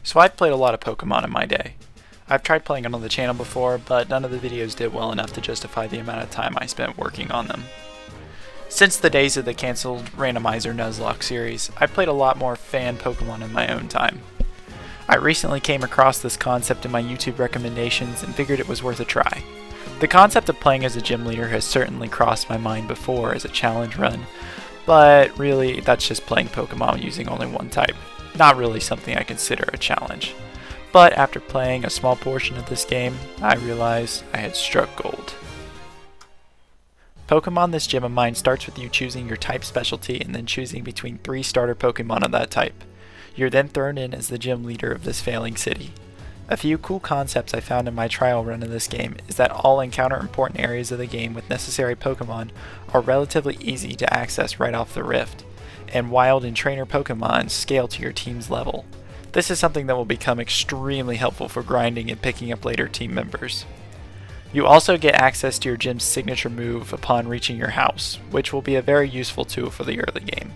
So I've played a lot of Pokemon in my day. I've tried playing it on the channel before, but none of the videos did well enough to justify the amount of time I spent working on them. Since the days of the cancelled Randomizer Nuzlocke series, I've played a lot more fan Pokemon in my own time. I recently came across this concept in my YouTube recommendations and figured it was worth a try. The concept of playing as a gym leader has certainly crossed my mind before as a challenge run, but really that's just playing Pokemon using only one type. Not really something I consider a challenge. But after playing a small portion of this game, I realized I had struck gold. Pokemon This Gym of Mine starts with you choosing your type specialty and then choosing between 3 starter Pokemon of that type. You're then thrown in as the gym leader of this failing city. A few cool concepts I found in my trial run of this game is that all encounter important areas of the game with necessary Pokemon are relatively easy to access right off the Rift, and wild and trainer Pokemon scale to your team's level. This is something that will become extremely helpful for grinding and picking up later team members. You also get access to your gym's signature move upon reaching your house, which will be a very useful tool for the early game.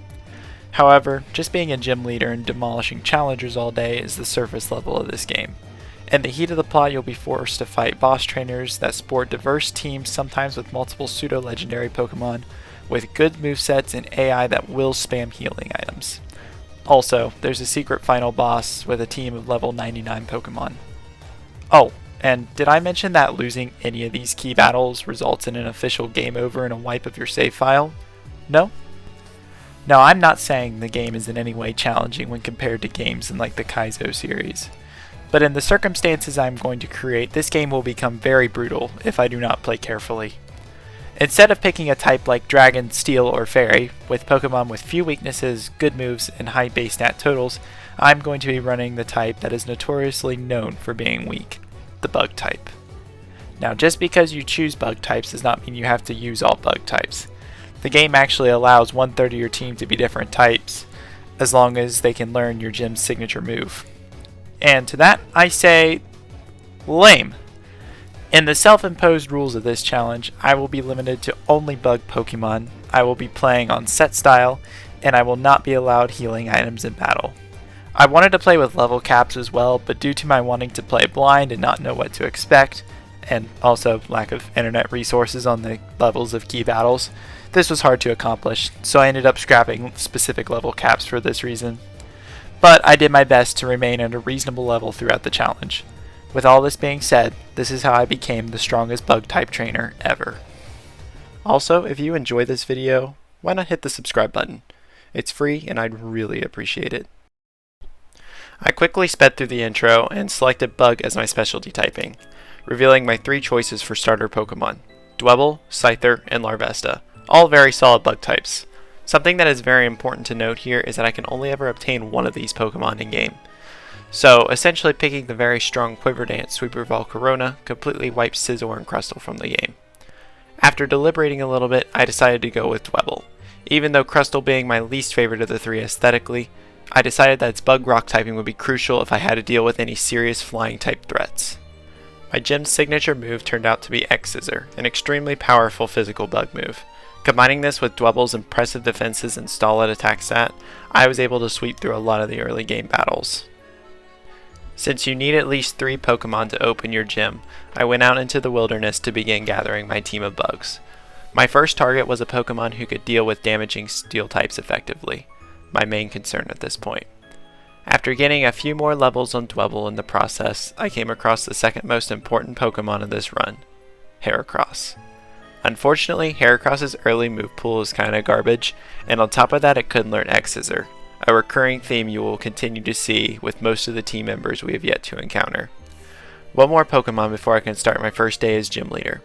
However, just being a gym leader and demolishing challengers all day is the surface level of this game. In the heat of the plot, you'll be forced to fight boss trainers that sport diverse teams, sometimes with multiple pseudo-legendary Pokemon, with good movesets and AI that will spam healing items. Also, there's a secret final boss with a team of level 99 Pokemon. Oh, and did I mention that losing any of these key battles results in an official game over and a wipe of your save file? No? No, I'm not saying the game is in any way challenging when compared to games in like the Kaizo series. But in the circumstances I'm going to create, this game will become very brutal if I do not play carefully. Instead of picking a type like Dragon, Steel, or Fairy, with Pokemon with few weaknesses, good moves, and high base stat totals, I'm going to be running the type that is notoriously known for being weak, the Bug type. Now, just because you choose Bug types does not mean you have to use all Bug types. The game actually allows 1/3 of your team to be different types, as long as they can learn your gym's signature move. And to that, I say, lame. In the self-imposed rules of this challenge, I will be limited to only bug Pokemon, I will be playing on set style, and I will not be allowed healing items in battle. I wanted to play with level caps as well, but due to my wanting to play blind and not know what to expect, and also lack of internet resources on the levels of key battles, this was hard to accomplish, so I ended up scrapping specific level caps for this reason. But I did my best to remain at a reasonable level throughout the challenge. With all this being said, this is how I became the strongest bug type trainer ever. Also, if you enjoyed this video, why not hit the subscribe button? It's free and I'd really appreciate it. I quickly sped through the intro and selected bug as my specialty typing, revealing my 3 choices for starter Pokemon: Dwebble, Scyther, and Larvesta, all very solid bug types. Something that is very important to note here is that I can only ever obtain one of these Pokemon in game. So, essentially picking the very strong Quiver Dance Sweeper Volcarona completely wipes Scizor and Crustle from the game. After deliberating a little bit, I decided to go with Dwebble. Even though Crustle being my least favorite of the 3 aesthetically, I decided that its bug rock typing would be crucial if I had to deal with any serious flying type threats. My gym's signature move turned out to be X-Scissor, an extremely powerful physical bug move. Combining this with Dwebble's impressive defenses and stall-out attack stat, I was able to sweep through a lot of the early game battles. Since you need at least 3 Pokemon to open your gym, I went out into the wilderness to begin gathering my team of bugs. My first target was a Pokemon who could deal with damaging steel types effectively, my main concern at this point. After getting a few more levels on Dwebble in the process, I came across the second most important Pokemon of this run, Heracross. Unfortunately, Heracross's early move pool is kinda garbage, and on top of that it couldn't learn X-Scissor, a recurring theme you will continue to see with most of the team members we have yet to encounter. One more Pokemon before I can start my first day as gym leader.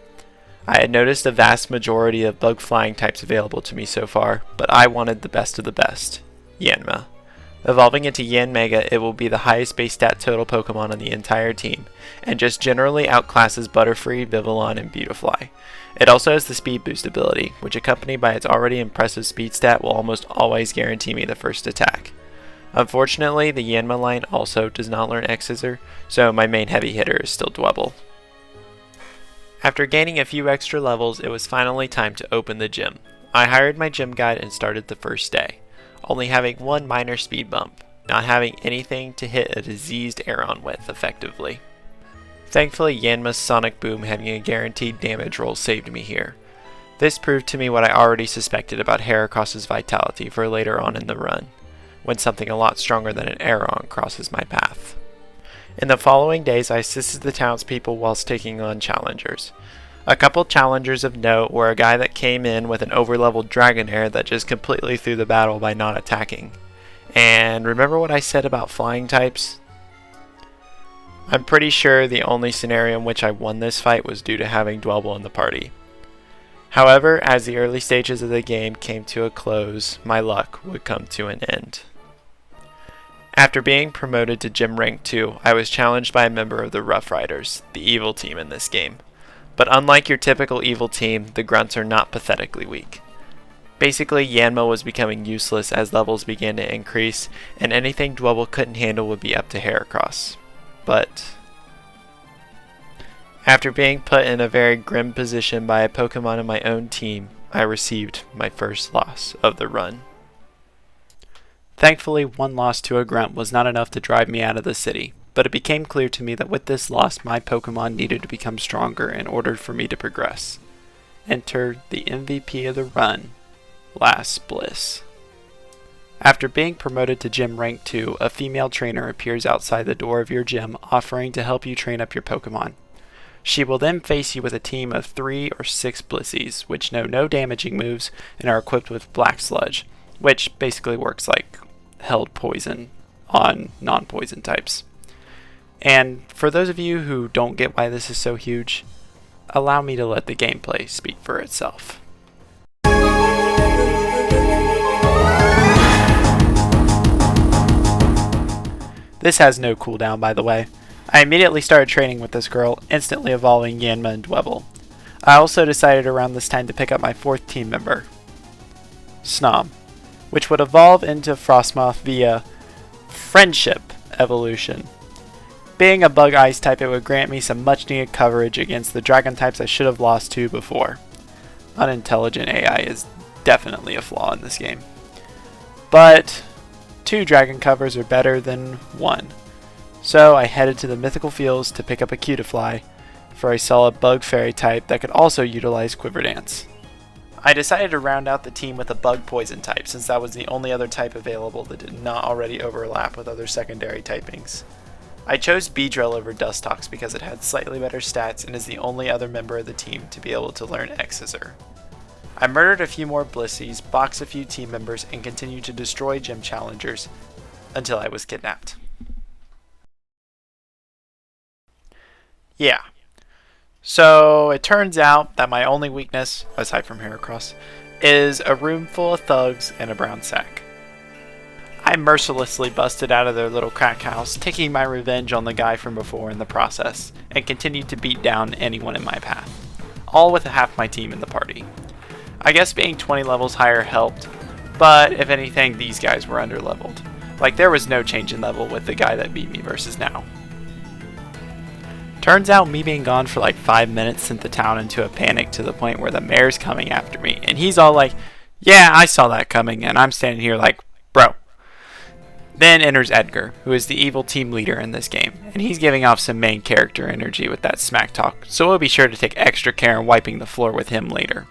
I had noticed a vast majority of bug flying types available to me so far, but I wanted the best of the best, Yanma. Evolving into Yanmega, it will be the highest base stat total Pokemon on the entire team, and just generally outclasses Butterfree, Vivillon, and Beautifly. It also has the speed boost ability, which accompanied by its already impressive speed stat will almost always guarantee me the first attack. Unfortunately, the Yanma line also does not learn X-Scissor, so my main heavy hitter is still Dwebble. After gaining a few extra levels, it was finally time to open the gym. I hired my gym guide and started the first day, only having one minor speed bump. not having anything to hit a diseased Aeron with effectively. Thankfully, Yanma's Sonic Boom having a guaranteed damage roll saved me here. This proved to me what I already suspected about Heracross's vitality for later on in the run, when something a lot stronger than an Aeron crosses my path. In the following days, I assisted the townspeople whilst taking on challengers. A couple challengers of note were a guy that came in with an overleveled Dragonair that just completely threw the battle by not attacking. And remember what I said about flying types? I'm pretty sure the only scenario in which I won this fight was due to having Dwebble in the party. However, as the early stages of the game came to a close, my luck would come to an end. After being promoted to Gym Rank 2, I was challenged by a member of the Rough Riders, the evil team in this game. But unlike your typical evil team, the grunts are not pathetically weak. Basically, Yanma was becoming useless as levels began to increase, and anything Dwebble couldn't handle would be up to Heracross. But after being put in a very grim position by a Pokemon in my own team, I received my first loss of the run. Thankfully, one loss to a grunt was not enough to drive me out of the city, but it became clear to me that with this loss, my Pokemon needed to become stronger in order for me to progress. Enter the MVP of the run, Last Bliss. After being promoted to Gym Rank 2, a female trainer appears outside the door of your gym offering to help you train up your Pokemon. She will then face you with a team of 3 or 6 Blissies, which know no damaging moves and are equipped with Black Sludge, which basically works like held poison on non-poison types. And for those of you who don't get why this is so huge, allow me to let the gameplay speak for itself. This has no cooldown, by the way. I immediately started training with this girl, instantly evolving Yanma and Dwebble. I also decided around this time to pick up my 4th team member, Snom, which would evolve into Frostmoth via Friendship evolution. Being a Bug Ice type, it would grant me some much needed coverage against the Dragon types I should have lost to before. Unintelligent AI is definitely a flaw in this game. But 2 Dragon covers are better than 1. So I headed to the Mythical Fields to pick up a Cutiefly, for I saw a Bug Fairy type that could also utilize Quiver Dance. I decided to round out the team with a Bug Poison type, since that was the only other type available that did not already overlap with other secondary typings. I chose Beedrill over Dustox because it had slightly better stats and is the only other member of the team to be able to learn X-Scissor. I murdered a few more Blissies, boxed a few team members, and continued to destroy gym challengers until I was kidnapped. Yeah. So it turns out that my only weakness, aside from Heracross, is a room full of thugs and a brown sack. I mercilessly busted out of their little crack house, taking my revenge on the guy from before in the process, and continued to beat down anyone in my path, all with half my team in the party. I guess being 20 levels higher helped, but if anything, these guys were underleveled. Like, there was no change in level with the guy that beat me versus now. Turns out me being gone for like 5 minutes sent the town into a panic to the point where the mayor's coming after me, and he's all like, "Yeah, I saw that coming," and I'm standing here like, "Bro." Then enters Edgar, who is the evil team leader in this game, and he's giving off some main character energy with that smack talk, so we'll be sure to take extra care in wiping the floor with him later.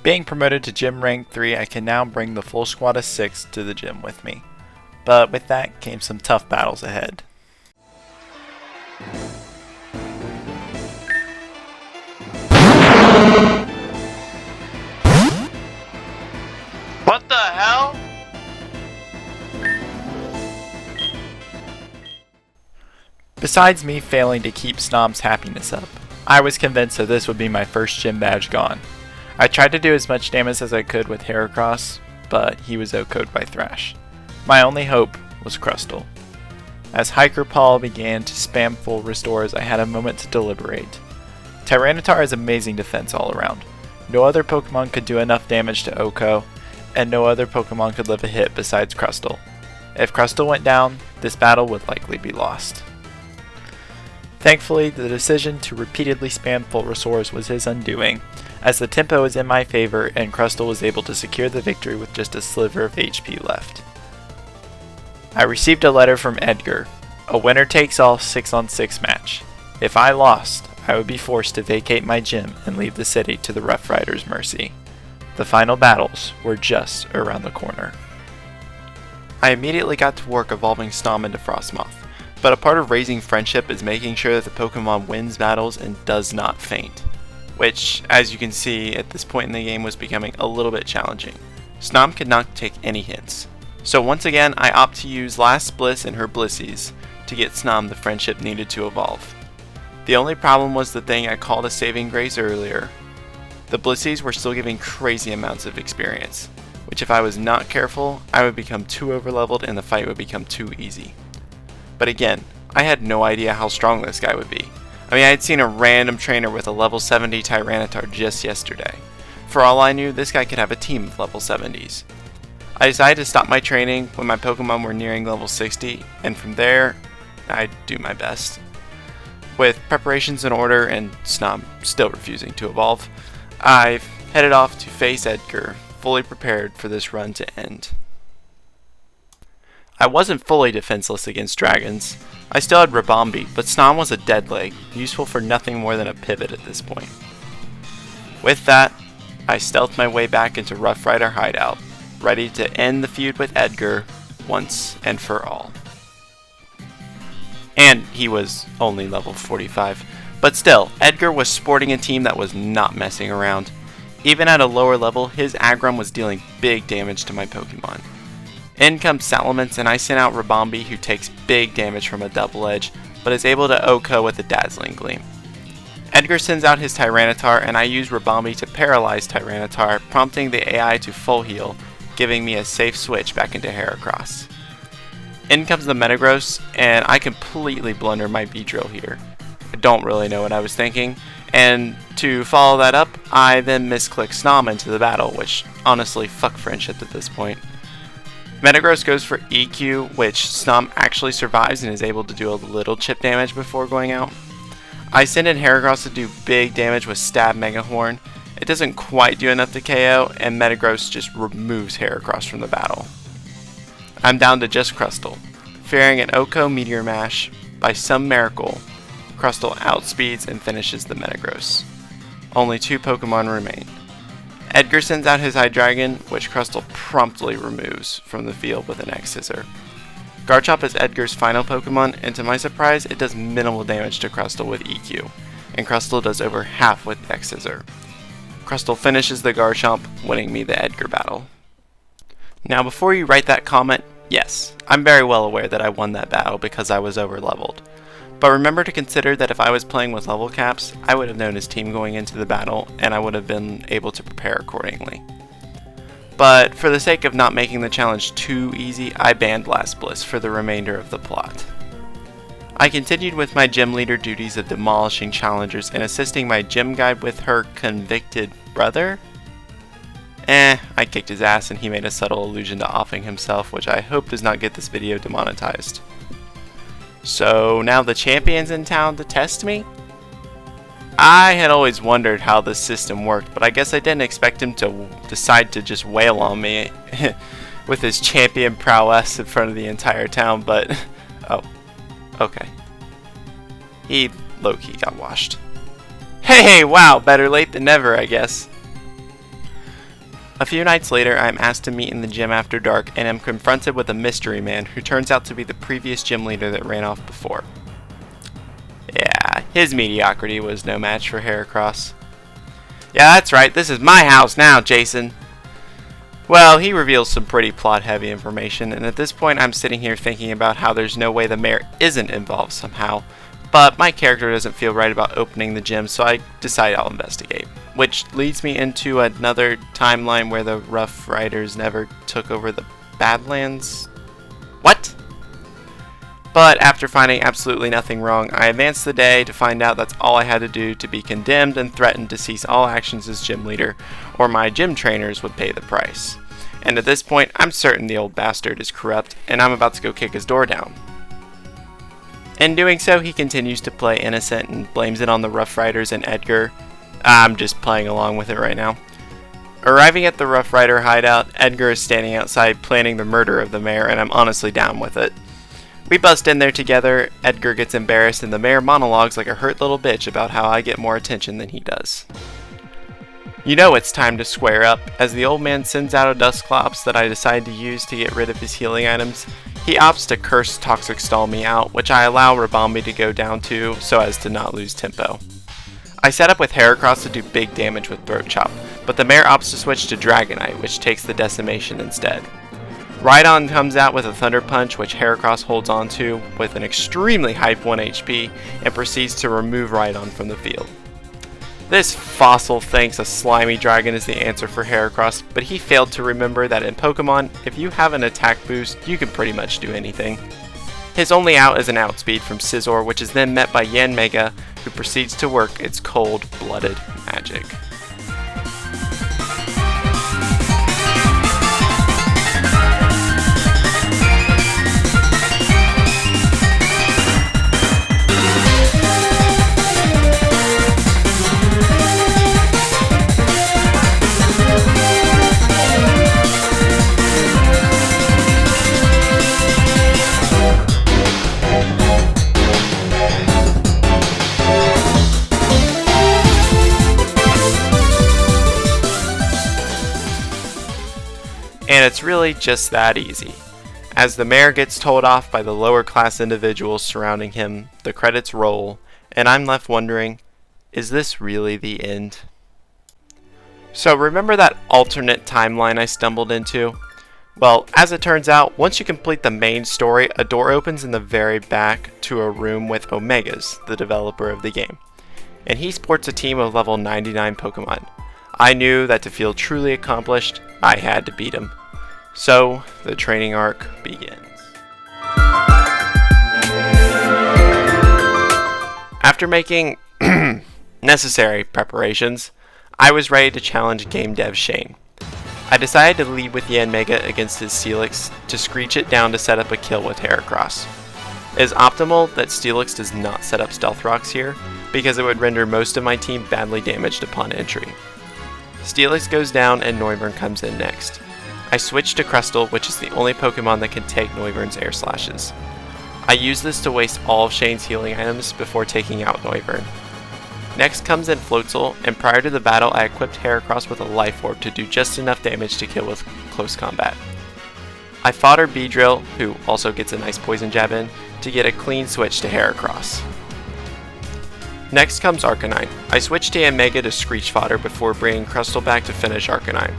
Being promoted to Gym Rank 3, I can now bring the full squad of 6 to the gym with me, but with that came some tough battles ahead. What the hell? Besides me failing to keep Snom's happiness up, I was convinced that this would be my first gym badge gone. I tried to do as much damage as I could with Heracross, but he was OHKO'd by Thrash. My only hope was Crustle. As Hiker Paul began to spam full restores, I had a moment to deliberate. Tyranitar has amazing defense all around. No other Pokemon could do enough damage to OHKO, and no other Pokemon could live a hit besides Crustle. If Crustle went down, this battle would likely be lost. Thankfully, the decision to repeatedly spam full restores was his undoing, as the tempo was in my favor and Crustle was able to secure the victory with just a sliver of HP left. I received a letter from Edgar, a winner-takes-all 6-on-6 match. If I lost, I would be forced to vacate my gym and leave the city to the Rough Riders' mercy. The final battles were just around the corner. I immediately got to work evolving Snom into Frostmoth, but a part of raising friendship is making sure that the Pokemon wins battles and does not faint, which, as you can see at this point in the game, was becoming a little bit challenging. Snom could not take any hits, so once again I opt to use Last Bliss and her Blissies to get Snom the friendship needed to evolve. The only problem was the thing I called a saving grace earlier. The Blissies were still giving crazy amounts of experience, which if I was not careful, I would become too overleveled and the fight would become too easy. But again, I had no idea how strong this guy would be. I mean, I had seen a random trainer with a level 70 Tyranitar just yesterday. For all I knew, this guy could have a team of level 70s. I decided to stop my training when my Pokemon were nearing level 60, and from there, I'd do my best. With preparations in order and Snom still refusing to evolve, I've headed off to face Edgar, fully prepared for this run to end. I wasn't fully defenseless against dragons. I still had Ribombee, but Snom was a dead leg, useful for nothing more than a pivot at this point. With that, I stealthed my way back into Rough Rider hideout, ready to end the feud with Edgar once and for all. And he was only level 45, but still, Edgar was sporting a team that was not messing around. Even at a lower level, his Aggron was dealing big damage to my Pokemon. In comes Salamence, and I sent out Ribombee, who takes big damage from a double edge, but is able to OHKO with a Dazzling Gleam. Edgar sends out his Tyranitar, and I use Ribombee to paralyze Tyranitar, prompting the AI to full heal, giving me a safe switch back into Heracross. In comes the Metagross, and I completely blunder my Beedrill here. I don't really know what I was thinking, and to follow that up, I then misclick Snom into the battle, which honestly, fuck friendship at this point. Metagross goes for EQ, which Snom actually survives and is able to do a little chip damage before going out. I send in Heracross to do big damage with Stab Megahorn. It doesn't quite do enough to KO, and Metagross just removes Heracross from the battle. I'm down to just Crustle. Fearing an OHKO Meteor Mash, by some miracle, Crustle outspeeds and finishes the Metagross. Only 2 Pokemon remain. Edgar sends out his Hydreigon, which Crustle promptly removes from the field with an X-Scissor. Garchomp is Edgar's final Pokemon, and to my surprise, it does minimal damage to Crustle with EQ, and Crustle does over half with X-Scissor. Crustle finishes the Garchomp, winning me the Edgar battle. Now before you write that comment, yes, I'm very well aware that I won that battle because I was overleveled. But remember to consider that if I was playing with level caps, I would have known his team going into the battle, and I would have been able to prepare accordingly. But for the sake of not making the challenge too easy, I banned Last Bliss for the remainder of the plot. I continued with my gym leader duties of demolishing challengers and assisting my gym guide with her convicted brother? I kicked his ass and he made a subtle allusion to offing himself, which I hope does not get this video demonetized. So now the champion's in town to test me? I had always wondered how this system worked, but I guess I didn't expect him to decide to just wail on me with his champion prowess in front of the entire town, but oh, okay. He low-key got washed. Hey, wow, better late than never, I guess. A few nights later, I am asked to meet in the gym after dark and am confronted with a mystery man who turns out to be the previous gym leader that ran off before. Yeah, his mediocrity was no match for Heracross. Yeah, that's right, this is my house now, Jason. Well, he reveals some pretty plot-heavy information, and at this point I'm sitting here thinking about how there's no way the mayor isn't involved somehow, but my character doesn't feel right about opening the gym, so I decide I'll investigate. Which leads me into another timeline where the Rough Riders never took over the Badlands. What? But after finding absolutely nothing wrong, I advanced the day to find out that's all I had to do to be condemned and threatened to cease all actions as gym leader, or my gym trainers would pay the price. And at this point, I'm certain the old bastard is corrupt, and I'm about to go kick his door down. In doing so, he continues to play innocent and blames it on the Rough Riders and Edgar. I'm just playing along with it right now. Arriving at the Rough Rider hideout, Edgar is standing outside planning the murder of the mayor, and I'm honestly down with it. We bust in there together, Edgar gets embarrassed, and the mayor monologues like a hurt little bitch about how I get more attention than he does. You know it's time to square up, as the old man sends out a Dusclops that I decide to use to get rid of his healing items. He opts to curse Toxic Stall me out, which I allow Rabambi to go down to so as to not lose tempo. I set up with Heracross to do big damage with Throat Chop, but the mayor opts to switch to Dragonite, which takes the Decimation instead. Rhydon comes out with a Thunder Punch, which Heracross holds onto with an extremely hype 1 HP, and proceeds to remove Rhydon from the field. This fossil thinks a slimy dragon is the answer for Heracross, but he failed to remember that in Pokemon, if you have an attack boost, you can pretty much do anything. His only out is an outspeed from Scizor, which is then met by Yanmega, who proceeds to work its cold-blooded magic. And it's really just that easy. As the mayor gets told off by the lower class individuals surrounding him, the credits roll, and I'm left wondering, is this really the end? So remember that alternate timeline I stumbled into? Well, as it turns out, once you complete the main story, a door opens in the very back to a room with Omegas, the developer of the game. And he sports a team of level 99 Pokemon. I knew that to feel truly accomplished, I had to beat him. So, the training arc begins. After making necessary preparations, I was ready to challenge game dev Shane. I decided to lead with Yanmega against his Steelix to screech it down to set up a kill with Heracross. It is optimal that Steelix does not set up Stealth Rocks here, because it would render most of my team badly damaged upon entry. Steelix goes down and Noivern comes in next. I switch to Crustle, which is the only Pokemon that can take Noivern's Air Slashes. I use this to waste all of Shane's healing items before taking out Noivern. Next comes in Floatzel, and prior to the battle I equipped Heracross with a Life Orb to do just enough damage to kill with close combat. I fodder Beedrill, who also gets a nice Poison Jab in, to get a clean switch to Heracross. Next comes Arcanine. I switch to Yanmega to Screech Fodder before bringing Crustle back to finish Arcanine.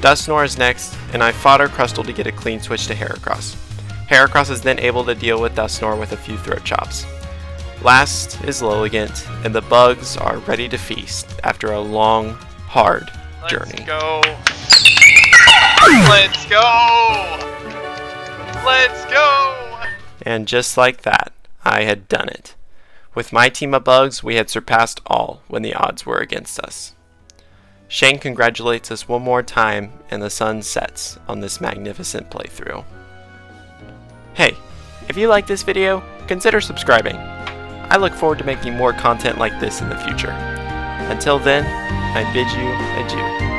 Dusknoir is next, and I fodder Crustle to get a clean switch to Heracross. Heracross is then able to deal with Dusknoir with a few Throat Chops. Last is Lilligant, and the bugs are ready to feast after a long, hard journey. Let's go! Let's go! Let's go! And just like that, I had done it. With my team of bugs, we had surpassed all when the odds were against us. Shane congratulates us one more time, and the sun sets on this magnificent playthrough. Hey, if you like this video, consider subscribing. I look forward to making more content like this in the future. Until then, I bid you adieu.